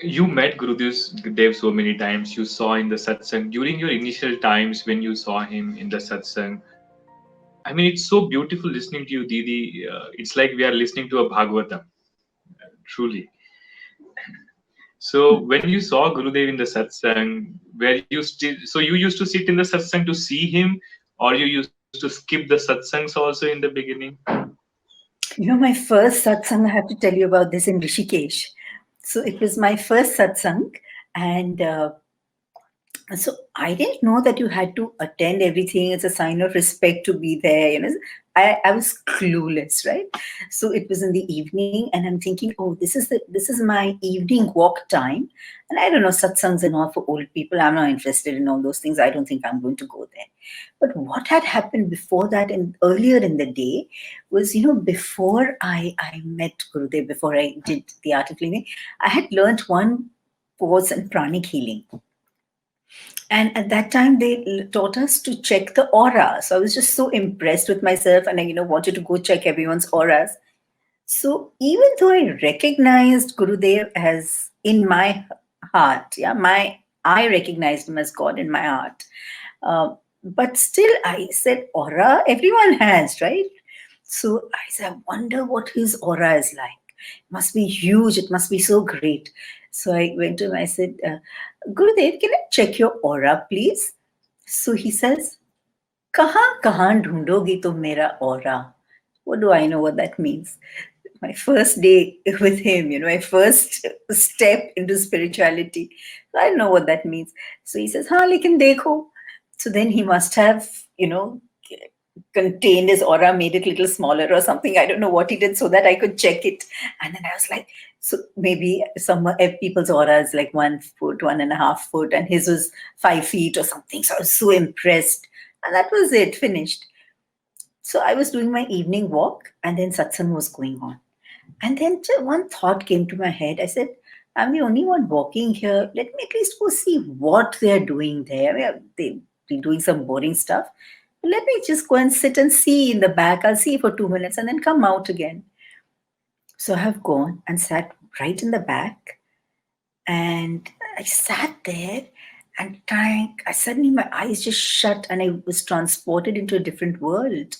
you met Gurudev so many times. You saw in the satsang during your initial times when you saw him in the satsang. I mean, it's so beautiful listening to you, Didi. It's like we are listening to a Bhagavatam, truly. So when you saw Gurudev in the satsang, where you still, so you used to sit in the satsang to see him, or you used to skip the satsangs also in the beginning? My first satsang, I have to tell you about this in Rishikesh. So it was my first satsang, and so I didn't know that you had to attend everything. It's a sign of respect to be there. I was clueless, right? So it was in the evening, and I'm thinking, oh, this is my evening walk time, and I don't know, satsangs and all for old people. I'm not interested in all those things. I don't think I'm going to go there. But what had happened before that, and earlier in the day, was before I met Gurudev, before I did the art of living, I had learned one course in pranic healing. And at that time, they taught us to check the aura. So I was just so impressed with myself, and I, wanted to go check everyone's auras. So even though I recognized Gurudev as in my heart, yeah, I recognized him as God in my heart. But still, I said, aura, everyone has, right? So I said, I wonder what his aura is like. It must be huge. It must be so great. So I went to him. I said, Gurudev, can I check your aura, please? So he says, kahan dhoondogi tum mera aura? What do I know what that means? My first day with him, my first step into spirituality. I don't know what that means. So he says, haan, lekin dekho. So then he must have, contained his aura, made it a little smaller or something. I don't know what he did so that I could check it. And then I was like, so maybe some people's aura is like 1 foot, 1.5 foot, and his was 5 feet or something. So I was so impressed. And that was it, finished. So I was doing my evening walk, and then satsang was going on. And then one thought came to my head. I said, I'm the only one walking here. Let me at least go see what they're doing there. They've been doing some boring stuff. Let me just go and sit and see in the back. I'll see for 2 minutes and then come out again. So I have gone and sat right in the back. And I sat there and suddenly my eyes just shut and I was transported into a different world.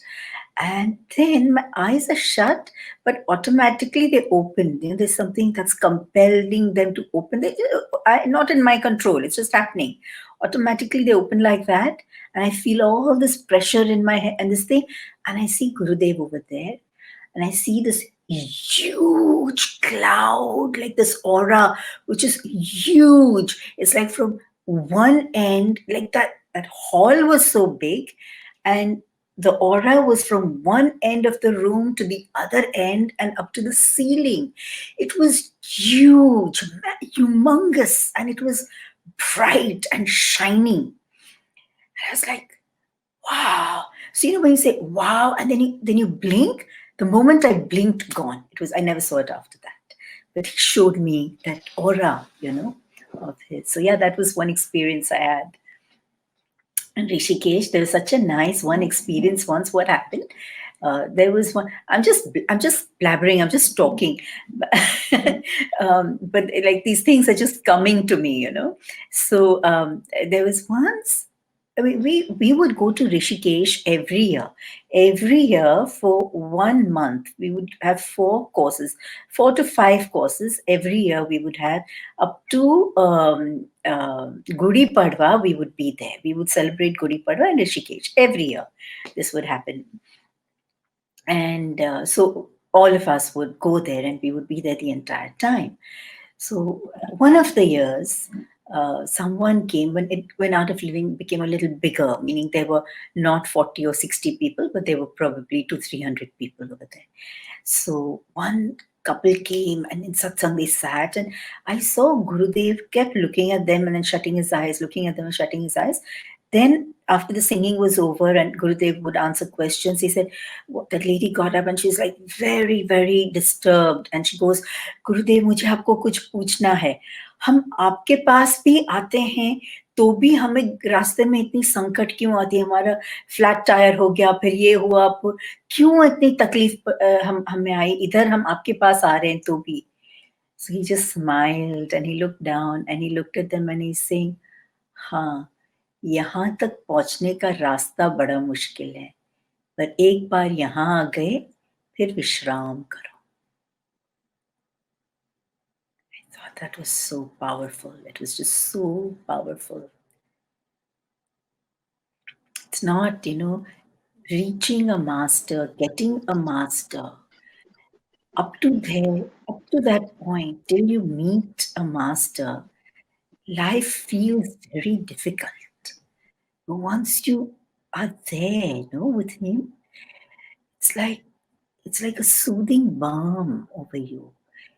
And then my eyes are shut, but automatically they open. There's something that's compelling them to open. Not in my control. It's just happening. Automatically they open like that. And I feel all this pressure in my head and this thing. And I see Gurudev over there. And I see this huge cloud, like this aura, which is huge. It's like from one end, like that hall was so big. And the aura was from one end of the room to the other end and up to the ceiling. It was huge, humongous, and it was bright and shining. And I was like, wow. So when you say wow, and then you blink, the moment I blinked, gone. I never saw it after that. But he showed me that aura, of his. So yeah, that was one experience I had. And Rishikesh, there was such a nice one experience once. What happened? There was one. I'm just blabbering. I'm just talking, but like these things are just coming to me, So there was once. I mean, we would go to Rishikesh every year. Every year for 1 month, we would have 4 courses, 4 to 5 courses every year. We would have up to Gudi Padwa. We would be there. We would celebrate Gudi Padwa in Rishikesh every year. This would happen, and so all of us would go there, and we would be there the entire time. So one of the years, someone came when Art of Living became a little bigger, meaning there were not 40 or 60 people, but there were probably 200-300 people over there. So one couple came and in satsang they sat, and I saw Gurudev kept looking at them and then shutting his eyes, looking at them and shutting his eyes. Then after the singing was over and Gurudev would answer questions, he said, that lady got up and she's like very, very disturbed. And she goes, Gurudev, मुझे आपको कुछ पूछना है. हम आपके पास भी आते हैं तो भी हमें रास्ते में इतनी संकट क्यों आती है? हमारा फ्लैट टायर हो गया, फिर ये हुआ, क्यों इतनी तकलीफ हमें आई? इधर हम आपके पास आ रहे हैं तो भी. So he just smiled and he looked down and he looked at them and he's saying, हाँ, यहाँ तक पहुँचने का रास्ता बड़ा मुश्किल है, पर एक बार यहाँ आ गए, फिर विश्राम करो. I thought that was so powerful. It was just so powerful. It's not, reaching a master, getting a master. Up to there, up to that point, till you meet a master, life feels very difficult. But once you are there, with him, it's like it's like a soothing balm over you.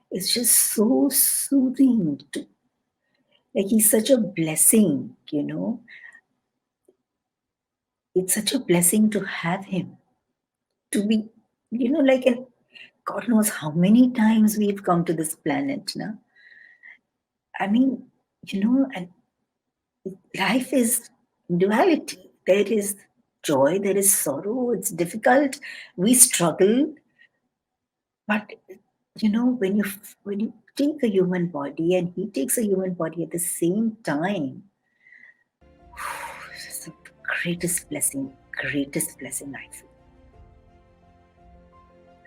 It's just so soothing. Like he's such a blessing. It's such a blessing to have him. To be, like an God knows how many times we've come to this planet now. I mean, and life is duality. There is joy, there is sorrow, it's difficult, we struggle, but when you take a human body and he takes a human body at the same time, it's the greatest blessing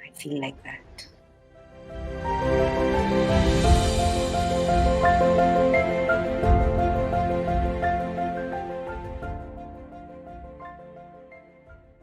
I feel like that.